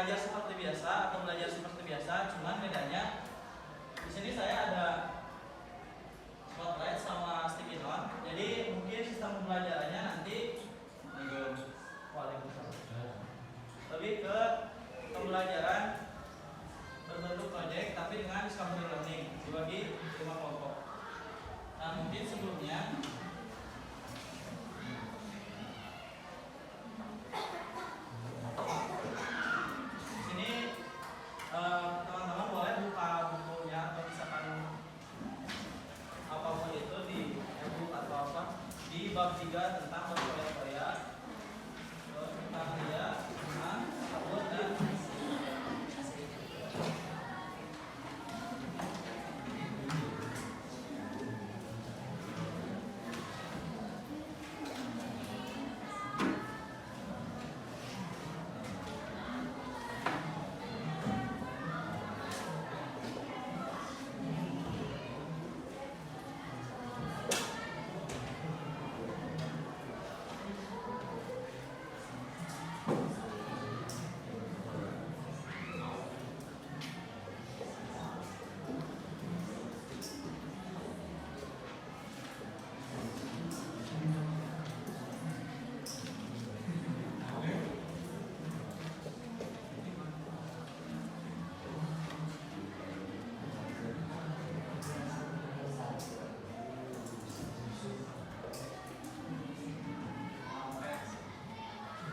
ngajar seperti biasa atau belajar seperti biasa, cuman bedanya di sini saya ada spotlight sama sticky note. Jadi mungkin sistem pembelajarannya nanti lebih ke pembelajaran berbentuk proyek tapi dengan discovery learning dibagi 5 kelompok. Nah mungkin sebelumnya sini teman-teman boleh buka bukunya atau misalkan apapun itu di e-book atau apa di bab 3 tentang berkarya tentang dia sabut dan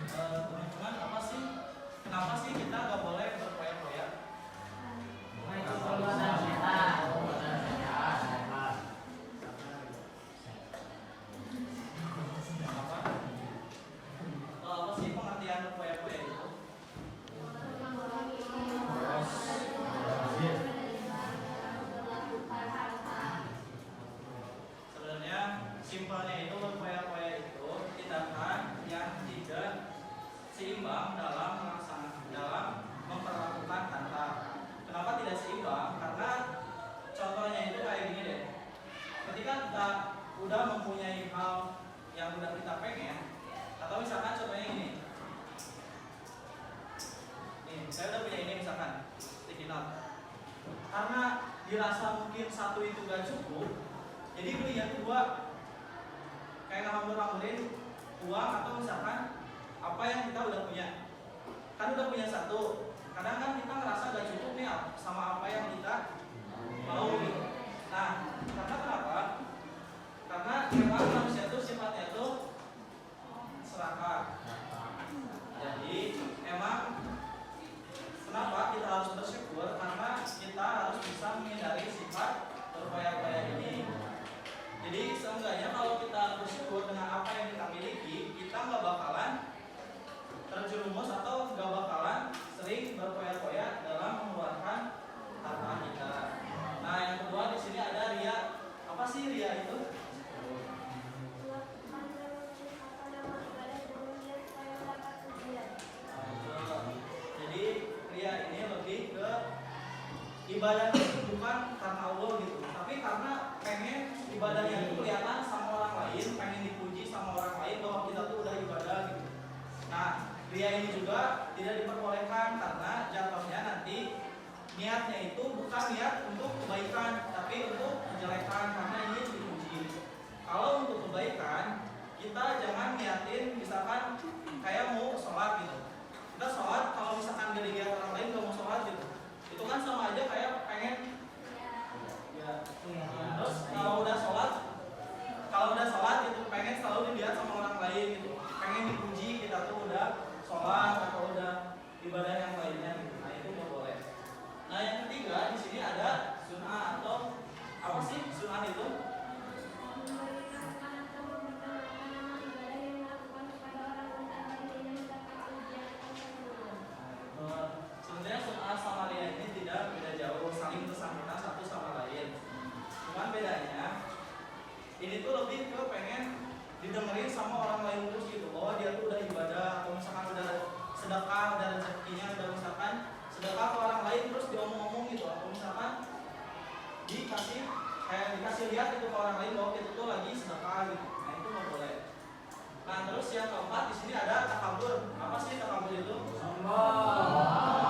teman-teman kenapa sih kita nggak boleh berpoya-poya? Apa sih pengertian berpoya-poya itu? Sebenarnya simpelnya itu berpoya-poya itu tindakan yang tidak seimbang dalam memperlakukan kata. Kenapa tidak seimbang? Karena contohnya itu kayak gini deh. Ketika kita udah mempunyai hal yang udah kita pengen, atau misalkan contohnya ini. Nih, saya udah punya ini misalkan sticky note. Karena dirasa mungkin satu itu gak cukup, jadi beli yang kedua. Kayak ngambur-ngamburin uang atau misalkan apa yang kita udah punya. Kan udah punya satu, kadang kan kita ngerasa gak cukup nih sama apa yang kita mau. Nah, karena kenapa? Karena memang manusia itu sifatnya itu serakah. Jadi emang kenapa kita harus bersyukur? Karena kita harus bisa menghindari sifat berpoya-poya ini. Jadi seenggaknya kalau kita bersyukur dengan apa yang kita miliki, kita nggak bakalan terjerumus atau nggak bakalan sering berpoya-poya dalam mengeluarkan harta kita. Nah yang kedua di sini ada ria. Apa sih ria itu? Jadi ria ini lebih ke ibadah itu bukan karena Allah gitu, tapi karena pengen ibadahnya itu kelihatan sama orang lain, pengen dipuji sama orang lain bahwa kita tuh udah ibadah gitu. Nah, ria ini juga tidak diperbolehkan karena jatuhnya nanti niatnya itu bukan niat untuk kebaikan, tapi untuk kejelekan karena ini dipuji. Kalau untuk kebaikan, kita jangan niatin misalkan kayak mau sholat gitu. Kita sholat kalau misalkan gak dilihat orang lain gak mau sholat gitu, itu kan sama aja kayak pengen ya. Terus kalau udah sholat gitu pengen selalu dilihat sama orang lain gitu, pengen dipuji kita tuh udah sholat atau udah ibadah yang lainnya gitu. Nah itu nggak boleh. Nah yang ketiga di sini ada sunnah atau apa sih sunnah itu? Sebenarnya sunnah sama ria ini tidak beda jauh, saling bersangkutan satu sama lain. Cuman bedanya ini tuh lebih ke pengen didengerin sama orang lain terus gitu. Oh dia tuh udah ibadah atau misalkan udah sedekah, udah rezekinya, udah misalkan sedekah ke orang lain terus diomong-omong gitu. Atau misalkan dikasih lihat itu ke orang lain bahwa kita tuh lagi sedekah gitu. Nah itu nggak boleh. Nah terus yang keempat di sini ada takabur. Apa sih takabur itu? Sombong.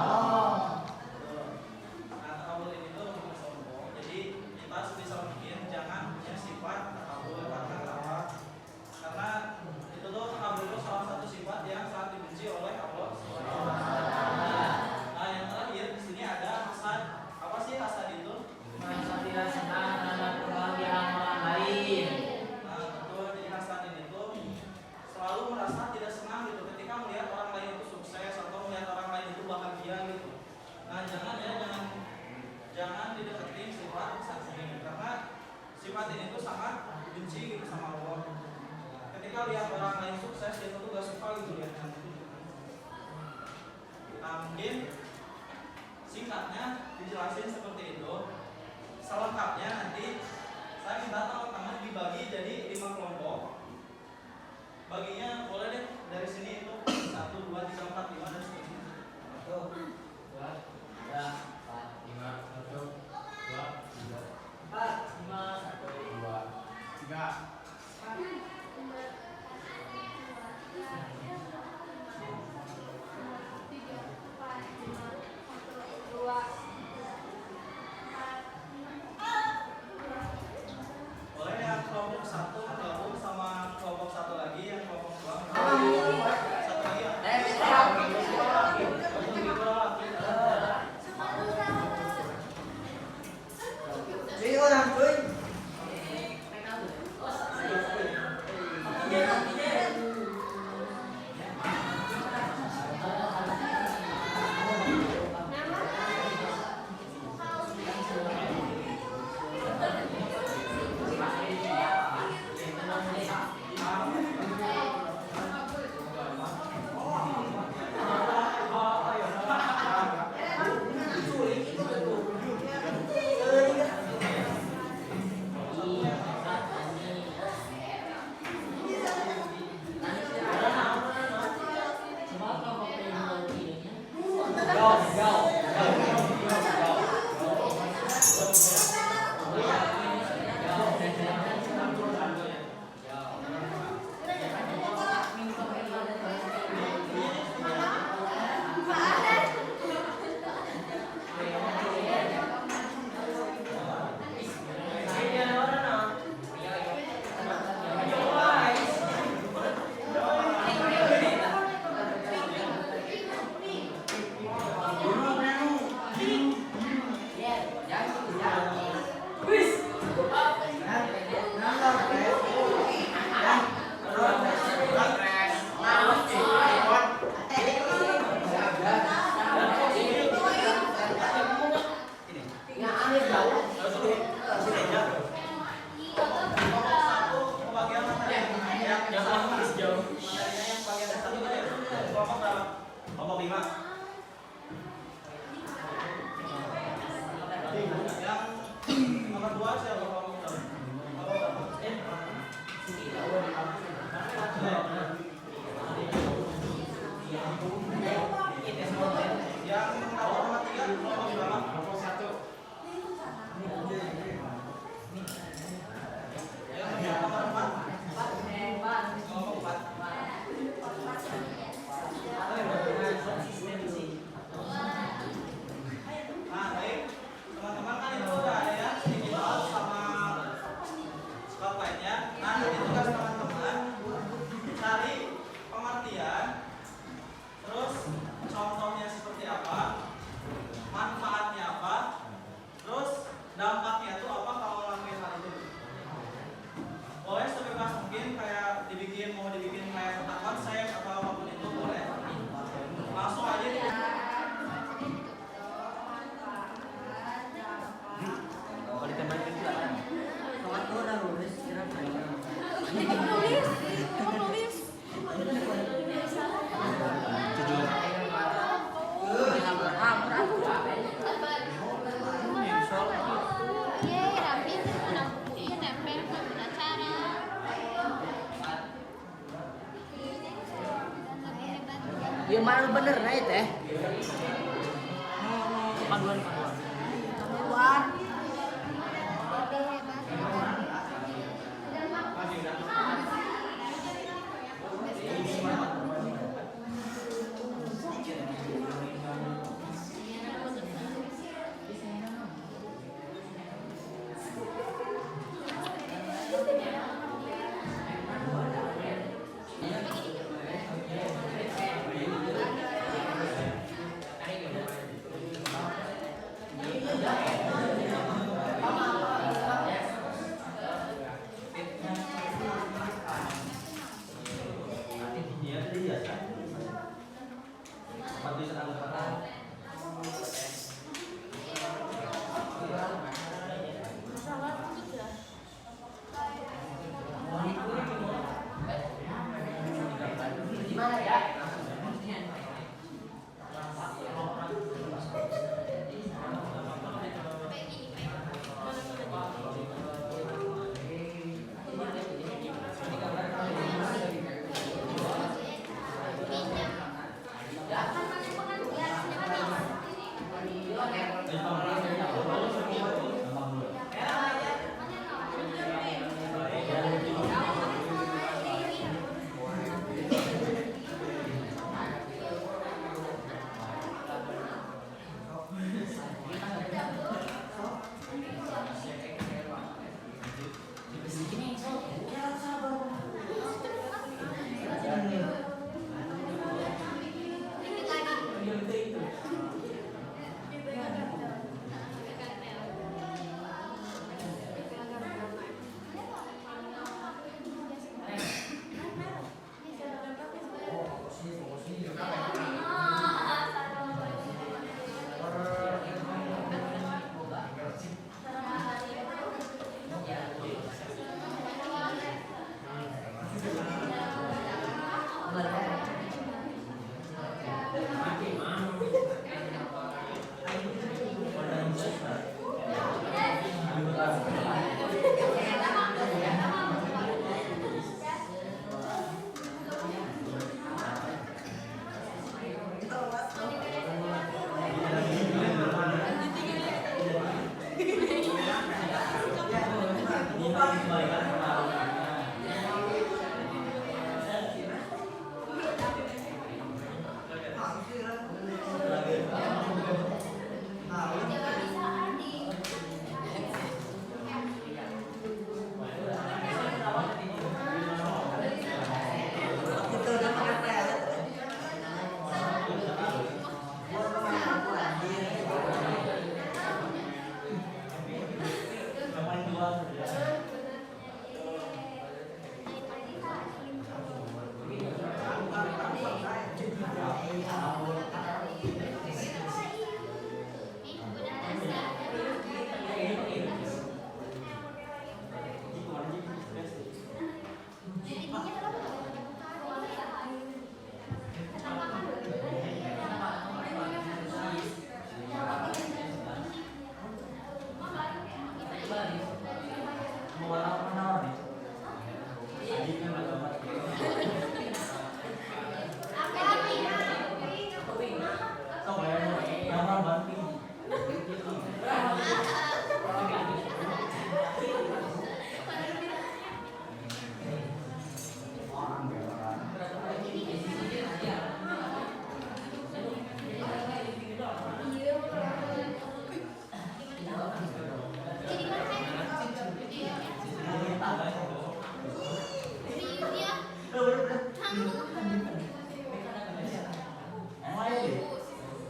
mungkin singkatnya dijelasin seperti itu. Selengkapnya nanti saya minta teman-teman dibagi jadi 5 kelompok. Baginya boleh deh dari sini itu 1, 2, 3, 4, 5 dan seterusnya. 1, 2, 3, 4, 5, 1, 2, 3, 4, 5, 1, 2, 3. Boleh yang kelompok 1 gabung sama kelompok 1 lagi, yang kelompok 2 satu lagi ya. Jadi orang cuy. Yang mana bener nah itu teh? Panduan. Gimana ya?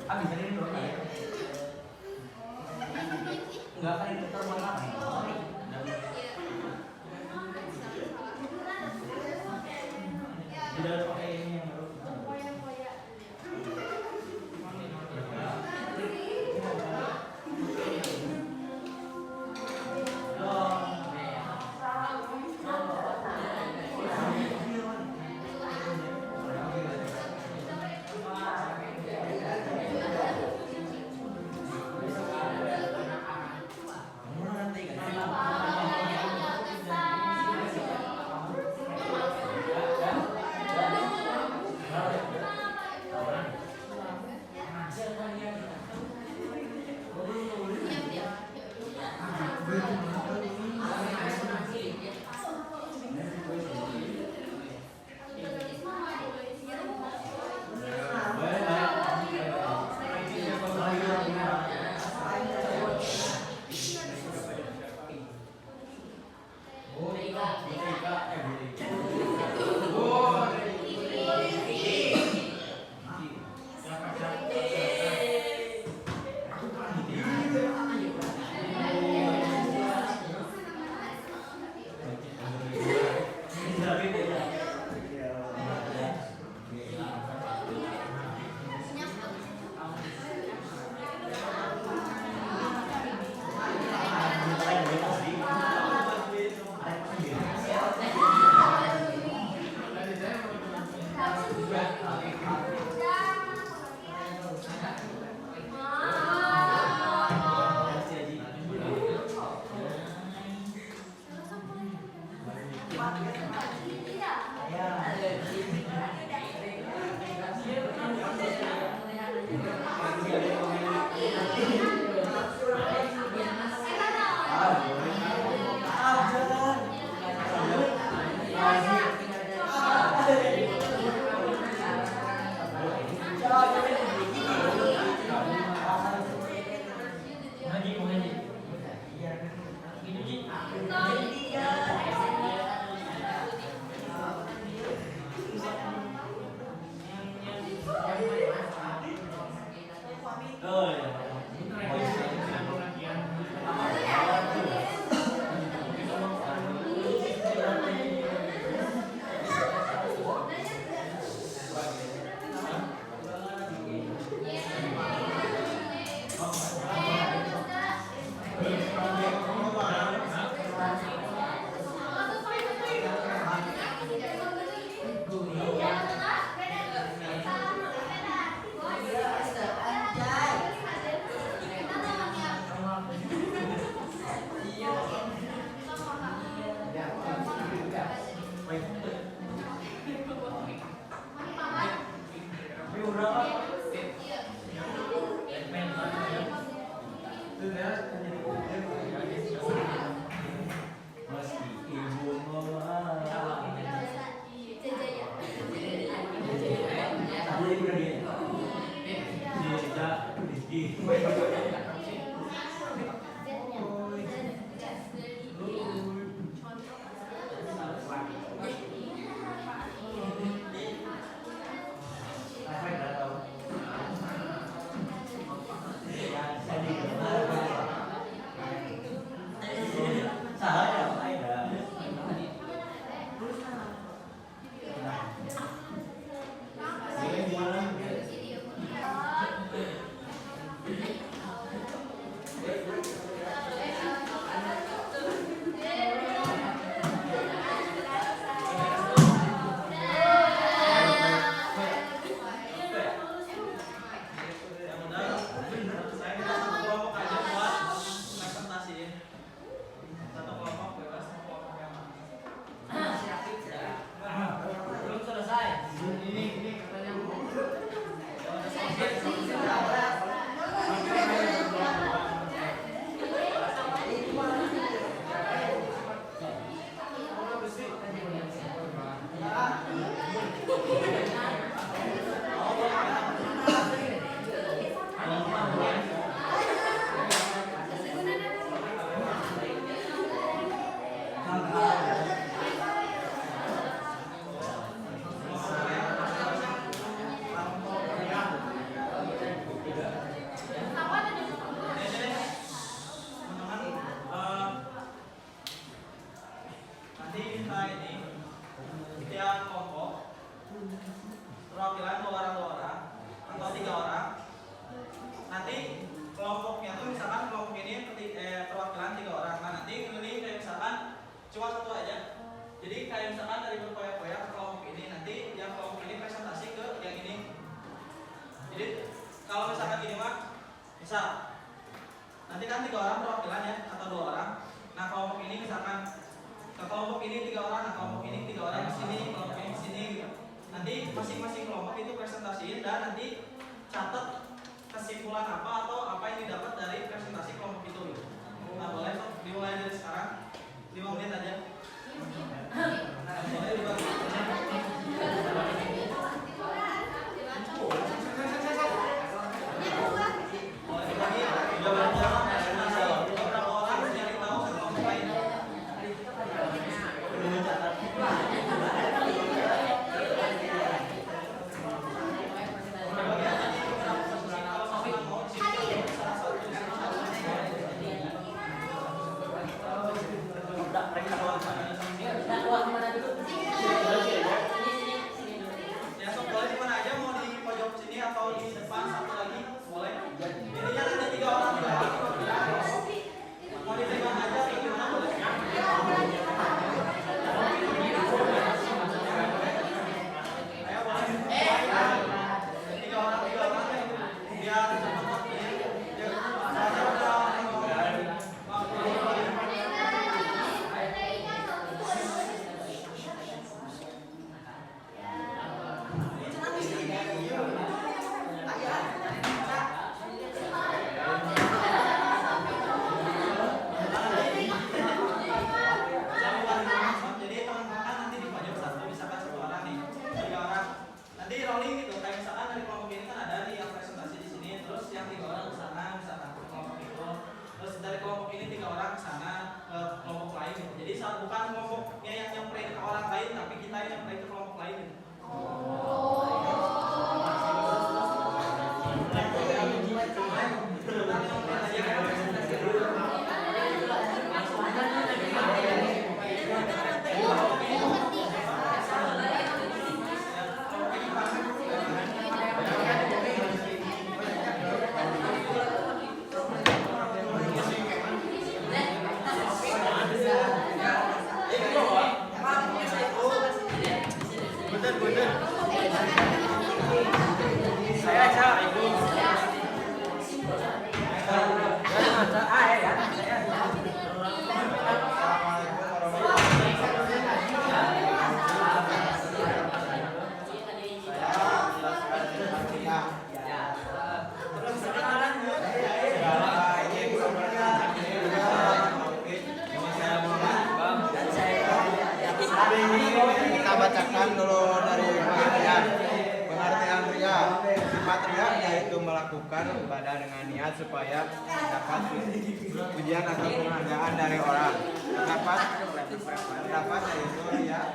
Abis ini dulu ya. Enggak kan itu termolat. Tidak pakai ini yang baru. Misal, nanti kan 3 orang perwakilan ya, atau 2 orang. Nah kelompok ini misalkan ke kelompok ini 3 orang, nah kelompok ini 3 orang di sini, kelompok ini di sini gitu. Nanti masing-masing kelompok itu presentasiin dan nanti catat kesimpulan apa atau apa yang didapat dari presentasi kelompok itu gitu. Nah boleh dimulai dari sekarang 5 menit aja. Boleh dibagi. Boleh dibagi. Beberapa orang cari tahu ke kelompok lain. Ya sok boleh di mana aja, mau di pojok sini atau di depan satu lagi boleh. Intinya nanti 3 orang mau diterima aja atau gimana boleh. Ayo boleh. 3 orang biar cepat waktunya. Saya udah jadi teman-teman nanti di pojok satu misalkan 1 orang nih, 3 orang. Nanti rolling gitu, kayak misalkan dari kelompok ini kan ada nih yang presentasi di sini, terus yang 3 orang ke sana misalkan ke kelompok itu. Terus dari kelompok ini 3 orang ke sana ke kelompok lain gitu. Jadi bukan kelompoknya yang nyamperin ke orang lain, tapi kita yang nyamperin ke kelompok lain gitu. Kita bacakan dulu dari pengertian. Pengertian ria. Sifat ria yaitu melakukan ibadah dengan niat supaya dapat pujian atau penghargaan dari orang. Dapat yaitu ria.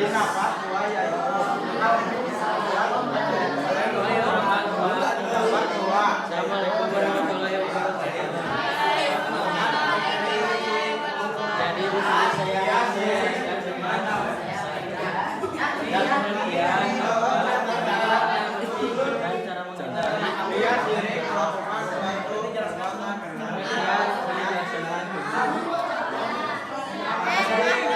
Dapat dua yaitu Jadi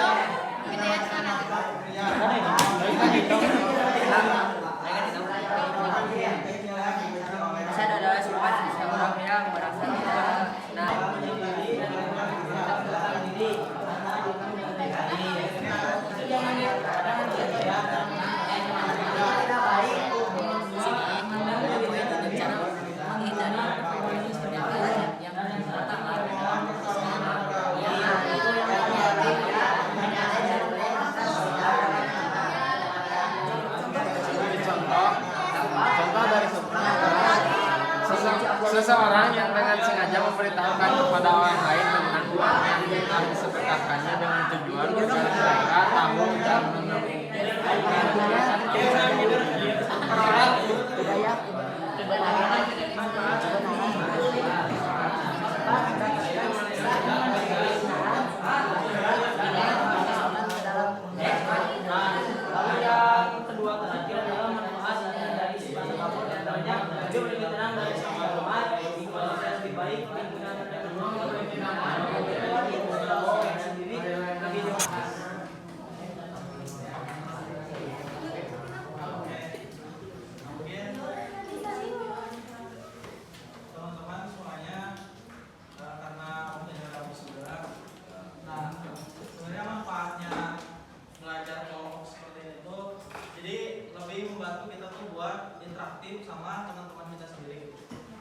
buat interaktif sama teman-teman kita sendiri.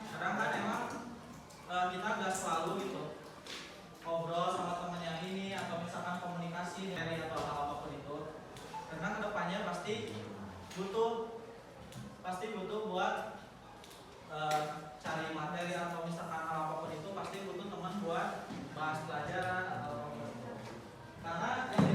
Kadang kan emang kita gak selalu gitu ngobrol sama temen yang ini atau misalkan komunikasi dari atau hal apapun itu, karena kedepannya pasti butuh buat cari materi atau misalkan hal apapun itu pasti butuh teman buat bahas pelajaran atau apapun itu. Karena yang